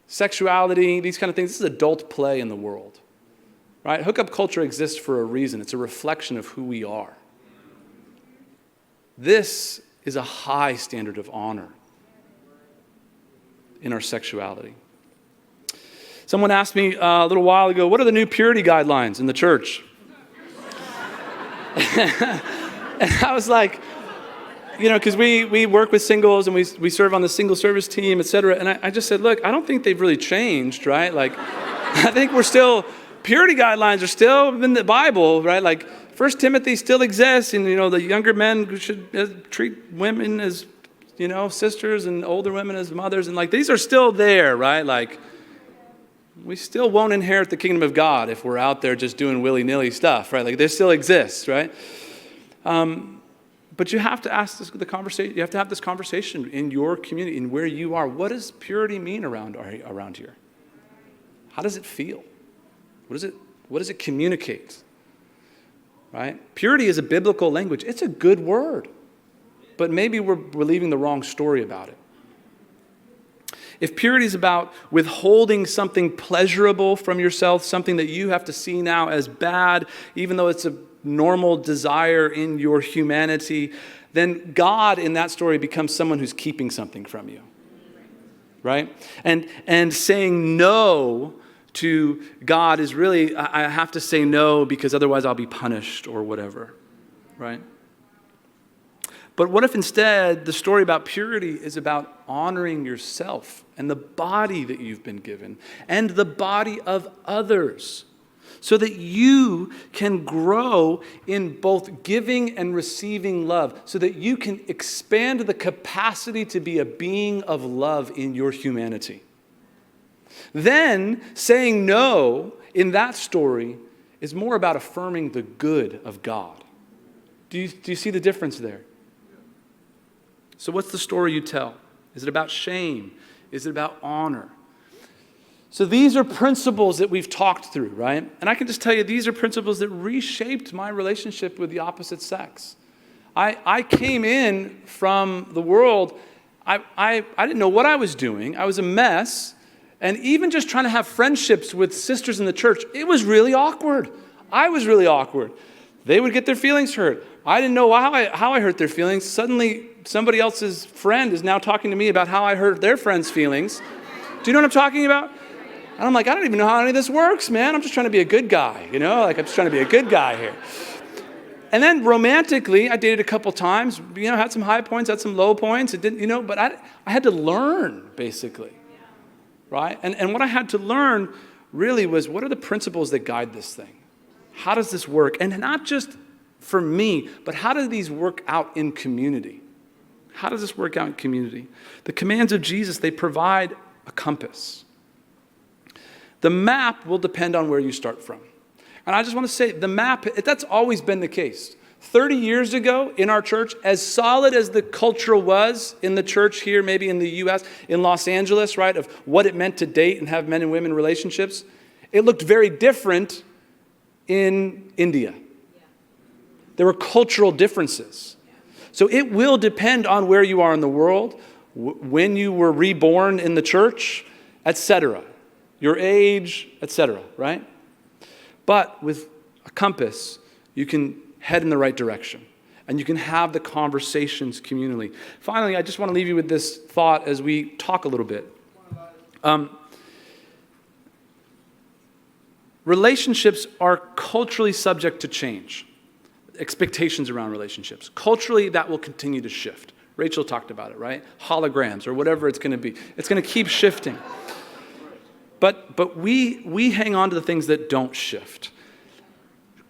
Sexuality, these kind of things, this is adult play in the world. Right? Hookup culture exists for a reason. It's a reflection of who we are. This is a high standard of honor in our sexuality. Someone asked me a little while ago, what are the new purity guidelines in the church? And I was like, because we work with singles and we serve on the single service team, et cetera. And I just said, look, I don't think they've really changed, right? Like, I think purity guidelines are still in the Bible, right? Like, 1 Timothy still exists, and, the younger men should treat women as, sisters, and older women as mothers. And, like, these are still there, right? Like, we still won't inherit the kingdom of God if we're out there just doing willy-nilly stuff, right? Like, they still exist, right? But you have to ask the conversation. You have to have this conversation in your community, in where you are. What does purity mean around here? How does it feel? What does it communicate? Right? Purity is a biblical language. It's a good word, but maybe we're believing the wrong story about it. If purity is about withholding something pleasurable from yourself, something that you have to see now as bad, even though it's a normal desire in your humanity, then God in that story becomes someone who's keeping something from you, right? And saying no to God is really, I have to say no because otherwise I'll be punished or whatever, right? But what if instead the story about purity is about honoring yourself and the body that you've been given and the body of others, so that you can grow in both giving and receiving love, so that you can expand the capacity to be a being of love in your humanity. Then saying no in that story is more about affirming the good of God. Do you see the difference there? So what's the story you tell? Is it about shame? Is it about honor? So these are principles that we've talked through, right? And I can just tell you, these are principles that reshaped my relationship with the opposite sex. I came in from the world, I didn't know what I was doing. I was a mess. And even just trying to have friendships with sisters in the church, it was really awkward. I was really awkward. They would get their feelings hurt. I didn't know how I hurt their feelings. Suddenly, somebody else's friend is now talking to me about how I hurt their friend's feelings. Do you know what I'm talking about? And I'm like, I don't even know how any of this works, man. I'm just trying to be a good guy, Like, I'm just trying to be a good guy here. And then romantically, I dated a couple times, had some high points, had some low points. It didn't, but I had to learn, basically. Right? And what I had to learn really was, what are the principles that guide this thing? How does this work? And not just for me, but how do these work out in community? How does this work out in community? The commands of Jesus, they provide a compass. The map will depend on where you start from. And I just want to say, the map, that's always been the case. 30 years ago in our church, as solid as the culture was in the church here, maybe in the U.S., in Los Angeles, right, of what it meant to date and have men and women relationships, it looked very different in India. There were cultural differences. So it will depend on where you are in the world, when you were reborn in the church, etc., your age, etc., right? But with a compass, you can head in the right direction, and you can have the conversations communally. Finally, I just want to leave you with this thought as we talk a little bit. Relationships are culturally subject to change. Expectations around relationships. Culturally, that will continue to shift. Rachel talked about it, right? Holograms or whatever it's going to be. It's going to keep shifting. But we hang on to the things that don't shift.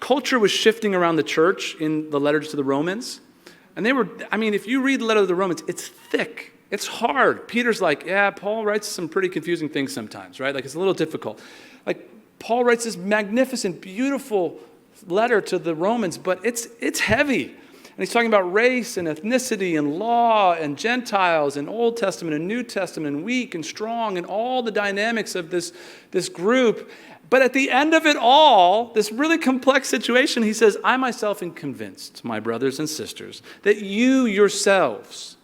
Culture was shifting around the church in the letters to the Romans. And if you read the letter to the Romans, it's thick. It's hard. Peter's like, yeah, Paul writes some pretty confusing things sometimes, right? Like, it's a little difficult. Like, Paul writes this magnificent, beautiful letter to the Romans, but it's heavy. And he's talking about race and ethnicity and law and Gentiles and Old Testament and New Testament and weak and strong and all the dynamics of this group. But at the end of it all, this really complex situation, he says, I myself am convinced, my brothers and sisters, that you yourselves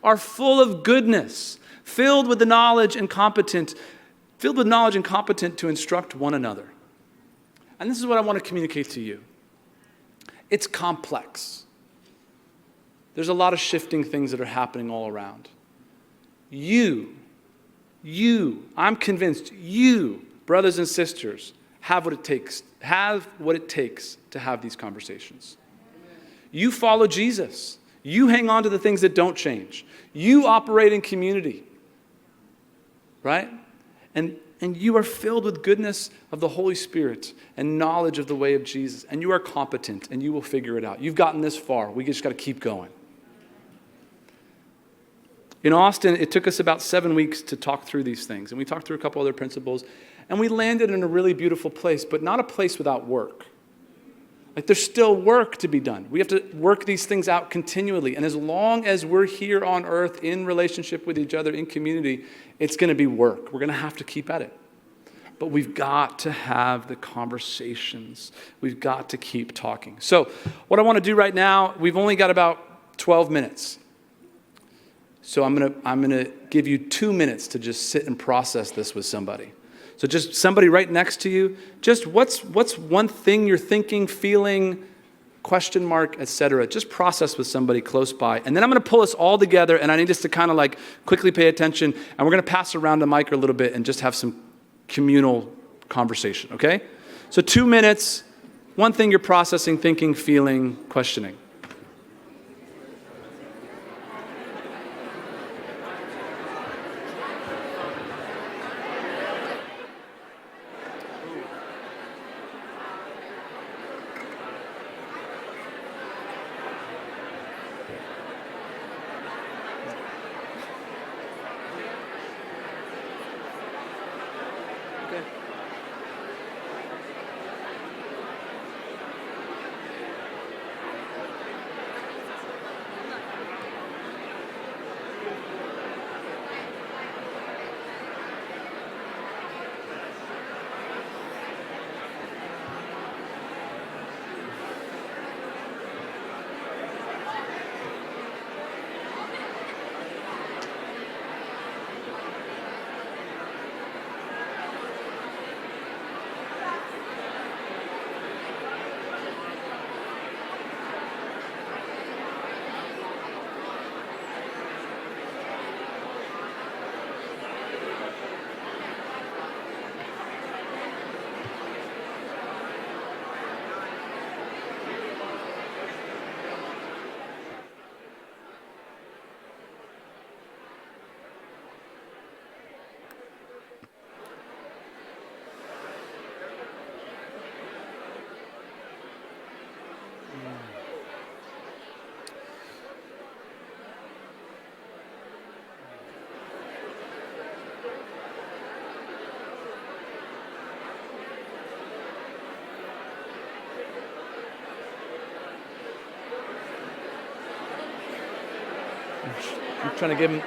are full of goodness, filled with knowledge and competent to instruct one another. And this is what I want to communicate to you. It's complex. There's a lot of shifting things that are happening all around. I'm convinced you, brothers and sisters, have what it takes to have these conversations. You follow Jesus. You hang on to the things that don't change. You operate in community, right? And you are filled with goodness of the Holy Spirit and knowledge of the way of Jesus. And you are competent, and you will figure it out. You've gotten this far. We just got to keep going. In Austin, it took us about 7 weeks to talk through these things. And we talked through a couple other principles. And we landed in a really beautiful place, but not a place without work. Like, there's still work to be done. We have to work these things out continually. And as long as we're here on earth in relationship with each other, in community, it's going to be work. We're going to have to keep at it. But we've got to have the conversations. We've got to keep talking. So what I want to do right now, we've only got about 12 minutes. So I'm going to give you 2 minutes to just sit and process this with somebody. So just somebody right next to you, just what's one thing you're thinking, feeling, question mark, etc. Just process with somebody close by. And then I'm going to pull us all together, and I need us to kind of like quickly pay attention, and we're going to pass around the mic a little bit and just have some communal conversation, okay? So 2 minutes, one thing you're processing, thinking, feeling, questioning.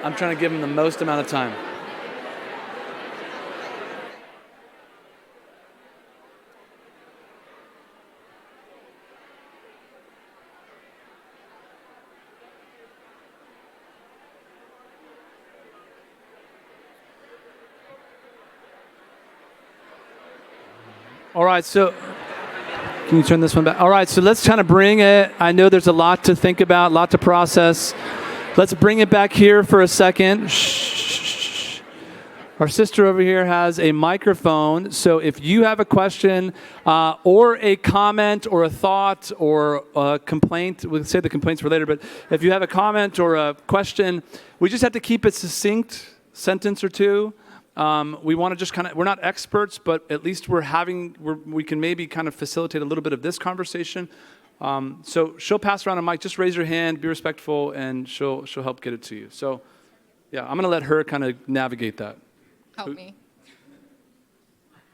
I'm trying to give him the most amount of time. All right, so can you turn this one back? All right, so let's kind of bring it. I know there's a lot to think about, a lot to process. Let's bring it back here for a second. Shh. Our sister over here has a microphone, so if you have a question or a comment or a thought or a complaint, we'll say the complaints for later, but if you have a comment or a question, we just have to keep it succinct, sentence or two. We want to just kind of, we're not experts, but at least we can maybe kind of facilitate a little bit of this conversation. So she'll pass around a mic. Just raise your hand, be respectful, and she'll help get it to you. So, yeah, I'm going to let her kind of navigate that. Help me.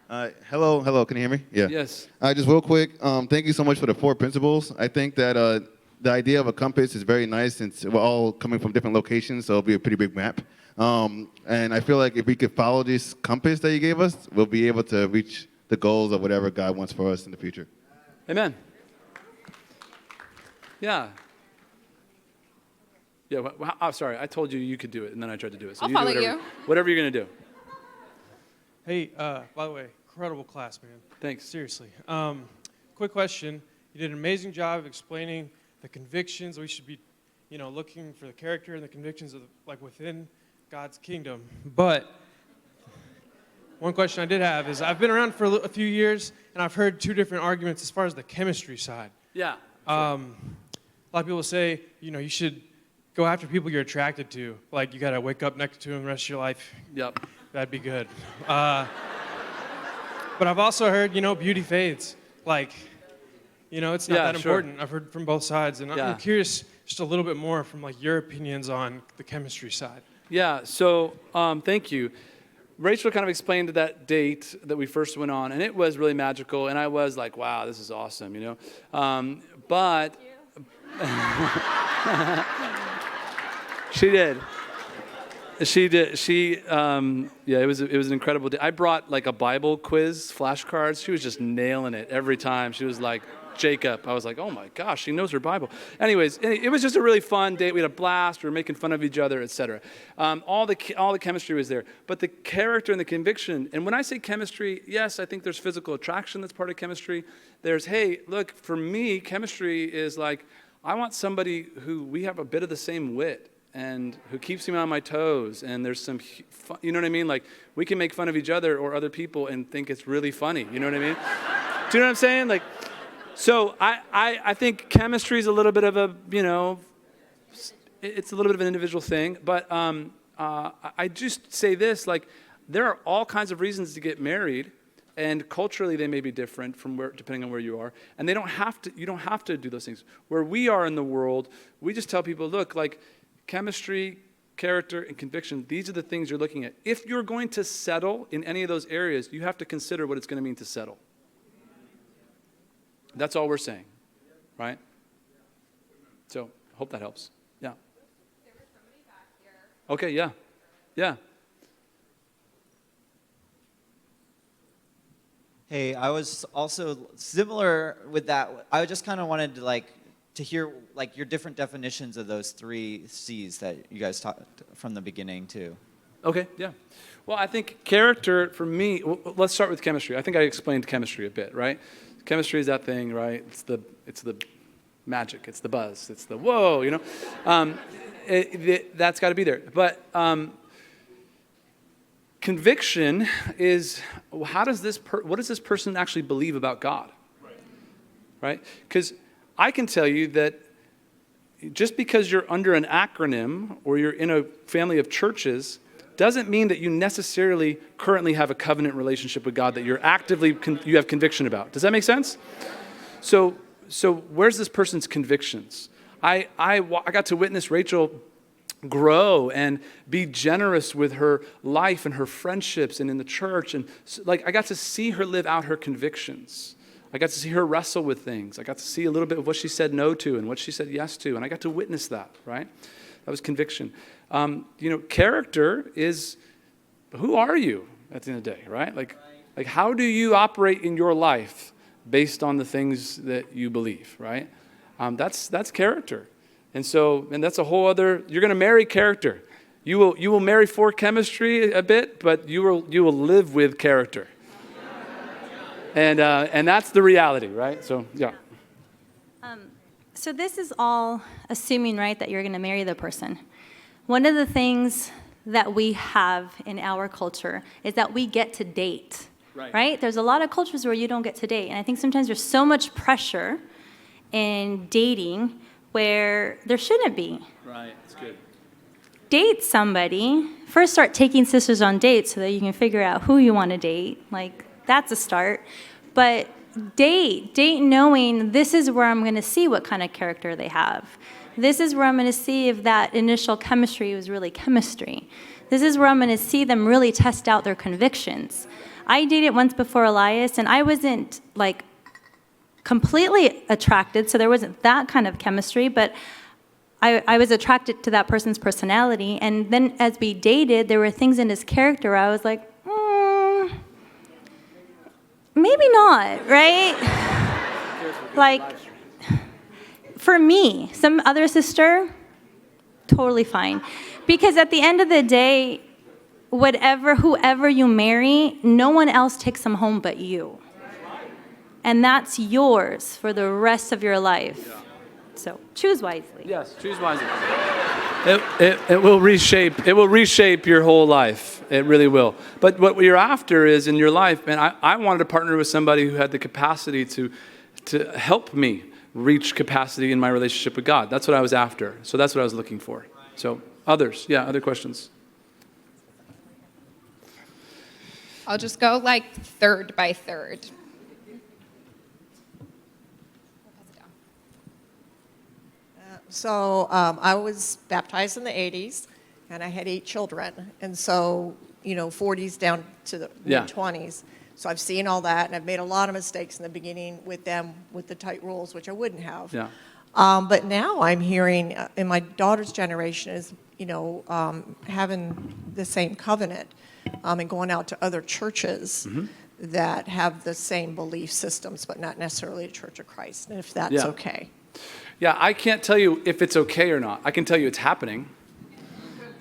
Hello. Can you hear me? Yeah. Yes. Just real quick, thank you so much for the 4 principles. I think that the idea of a compass is very nice since we're all coming from different locations, so it'll be a pretty big map. And I feel like if we could follow this compass that you gave us, we'll be able to reach the goals of whatever God wants for us in the future. Amen. Yeah. Yeah, well, I'm sorry. I told you you could do it, and then I tried to do it. So I'll you do follow whatever, you. Whatever you're going to do. Hey, by the way, incredible class, man. Thanks. Seriously. Quick question. You did an amazing job of explaining the convictions we should be, looking for the character and the convictions of within God's kingdom. But one question I did have is I've been around for a few years, and I've heard two different arguments as far as the chemistry side. Yeah. A lot of people say, you should go after people you're attracted to. Like, you got to wake up next to them the rest of your life. Yep. That'd be good. But I've also heard, beauty fades. It's not that important. I've heard from both sides. And I'm curious just a little bit more from, your opinions on the chemistry side. Yeah, so thank you. Rachel kind of explained that date that we first went on, and it was really magical, and I was like, wow, this is awesome, but she did. It was an incredible day. I brought a Bible quiz flashcards. She was just nailing it every time. She was like, Jacob. I was like, oh my gosh, she knows her Bible. Anyways, it was just a really fun date. We had a blast. We were making fun of each other, etc. All the chemistry was there, but the character and the conviction. And when I say chemistry, yes, I think there's physical attraction that's part of chemistry. There's, hey, look, for me, chemistry is I want somebody who we have a bit of the same wit and who keeps me on my toes. And there's some, you know what I mean? We can make fun of each other or other people and think it's really funny. You know what I mean? Do you know what I'm saying? So I think chemistry is a little bit of a, it's a little bit of an individual thing. But I just say this, there are all kinds of reasons to get married. And culturally, they may be different depending on where you are. And you don't have to do those things. Where we are in the world, we just tell people, look, chemistry, character, and conviction, these are the things you're looking at. If you're going to settle in any of those areas, you have to consider what it's going to mean to settle. That's all we're saying, right? So, hope that helps. Yeah. There was somebody back here. Okay, yeah. Yeah. Hey, I was also similar with that. I just kind of wanted to hear your different definitions of those 3 C's that you guys talked from the beginning too. Okay, yeah. Well, I think character for me, let's start with chemistry. I think I explained chemistry a bit, right? Chemistry is that thing, right? It's the magic, it's the buzz, it's the whoa, that's got to be there. But conviction is what does this person actually believe about God? Right? Because I can tell you that just because you're under an acronym or you're in a family of churches doesn't mean that you necessarily currently have a covenant relationship with God that you have conviction about. Does that make sense? So where's this person's convictions? I got to witness Rachel grow and be generous with her life and her friendships and in the church. And I got to see her live out her convictions. I got to see her wrestle with things. I got to see a little bit of what she said no to and what she said yes to. And I got to witness that, right? That was conviction. Character is, who are you at the end of the day, right? How do you operate in your life based on the things that you believe, right? That's character. And that's a whole other, you're going to marry character. You will marry for chemistry a bit, but you will live with character. And that's the reality, right? So, yeah. So this is all assuming, right, that you're going to marry the person. One of the things that we have in our culture is that we get to date, right? There's a lot of cultures where you don't get to date. And I think sometimes there's so much pressure in dating where there shouldn't be. Right, that's good. Date somebody. First start taking sisters on dates so that you can figure out who you want to date. That's a start. But date knowing this is where I'm going to see what kind of character they have. This is where I'm going to see if that initial chemistry was really chemistry. This is where I'm going to see them really test out their convictions. I dated once before Elias, and I wasn't completely attracted, so there wasn't that kind of chemistry, but I was attracted to that person's personality. And then as we dated, there were things in his character where I was like, maybe not, right? For me, some other sister, totally fine. Because at the end of the day, whoever you marry, no one else takes them home but you. And that's yours for the rest of your life. So choose wisely. Yes, choose wisely. It will reshape your whole life. It really will. But what you're after is in your life, man, I wanted to partner with somebody who had the capacity to help me reach capacity in my relationship with God. That's what I was after. So that's what I was looking for. So others, other questions? I'll just go like third by third. So I was baptized in the 80s, and I had 8 children. And so, 40s down to the mid-20s. So I've seen all that, and I've made a lot of mistakes in the beginning with them, with the tight rules, which I wouldn't have. Yeah. But now I'm hearing, in my daughter's generation, is, having the same covenant and going out to other churches that have the same belief systems, but not necessarily a Church of Christ, and if that's okay. Yeah, I can't tell you if it's okay or not. I can tell you it's happening.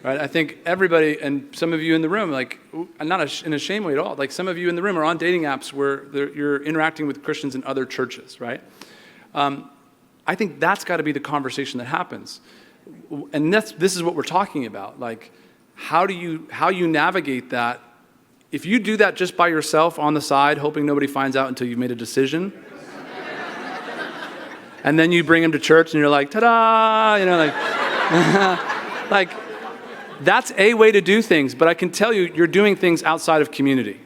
Right? I think everybody, and some of you in the room, like, not in a shame way at all, like some of you in the room are on dating apps where you're interacting with Christians in other churches, right? I think that's got to be the conversation that happens. And this is what we're talking about. Like, how you navigate that. If you do that just by yourself on the side, hoping nobody finds out until you've made a decision, and then you bring them to church and you're like, ta-da, like, that's a way to do things, but I can tell you, you're doing things outside of community.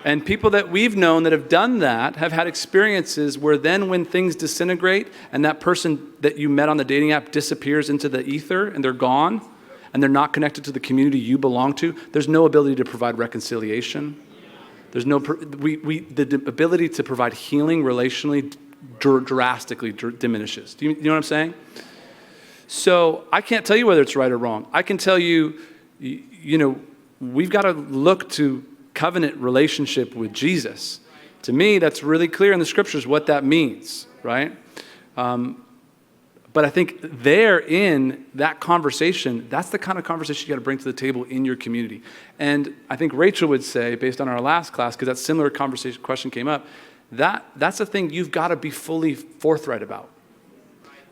And people that we've known that have done that have had experiences where then when things disintegrate and that person that you met on the dating app disappears into the ether and they're gone and they're not connected to the community you belong to, there's no ability to provide reconciliation. There's no, the ability to provide healing relationally drastically diminishes. Do you know what I'm saying? So I can't tell you whether it's right or wrong. I can tell you, we've got to look to covenant relationship with Jesus. To me, that's really clear in the scriptures what that means, right? But I think there in that conversation, that's the kind of conversation you got to bring to the table in your community. And I think Rachel would say, based on our last class, because that similar question came up, that's a thing you've got to be fully forthright about.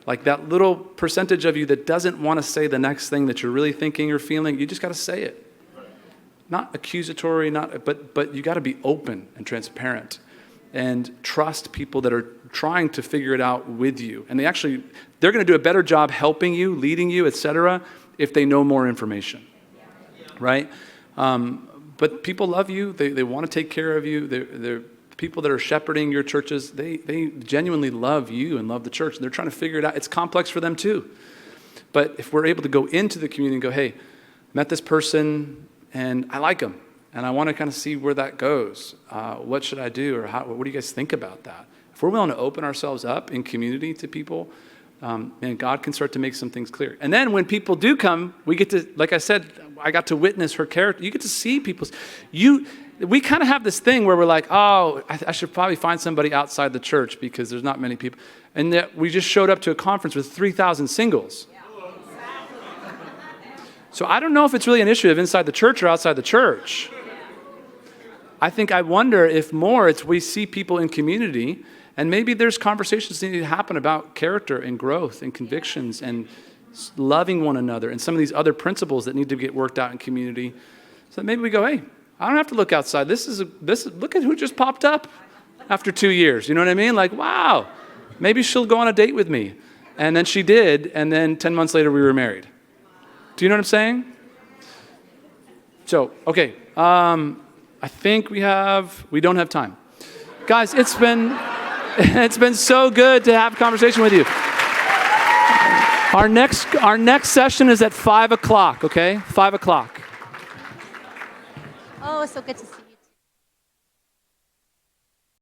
Like that little percentage of you that doesn't want to say the next thing that you're really thinking or feeling, you just got to say it. Not accusatory, but you got to be open and transparent and trust people that are trying to figure it out with you. And they're going to do a better job helping you, leading you, etc., if they know more information, right? But people love you. They want to take care of you. They're people that are shepherding your churches, they genuinely love you and love the church. And they're trying to figure it out. It's complex for them too. But if we're able to go into the community and go, hey, met this person and I like them and I want to kind of see where that goes. What should I do? Or what do you guys think about that? If we're willing to open ourselves up in community to people, and God can start to make some things clear. And then when people do come, we get to, like I said, I got to witness her character. You get to see people's, we kind of have this thing where we're like, oh, I should probably find somebody outside the church because there's not many people. And yet we just showed up to a conference with 3,000 singles. Yeah. So I don't know if it's really an issue of inside the church or outside the church. I wonder if more it's we see people in community and maybe there's conversations that need to happen about character and growth and convictions and loving one another and some of these other principles that need to get worked out in community. So maybe we go, hey, I don't have to look outside. Look at who just popped up after 2 years. You know what I mean? Like, wow, maybe she'll go on a date with me. And then she did, and then 10 months later we were married. Do you know what I'm saying? So, okay, I think we don't have time. Guys, it's been so good to have a conversation with you. Our next session is at 5 o'clock, okay? 5 o'clock. Oh, so good to see you.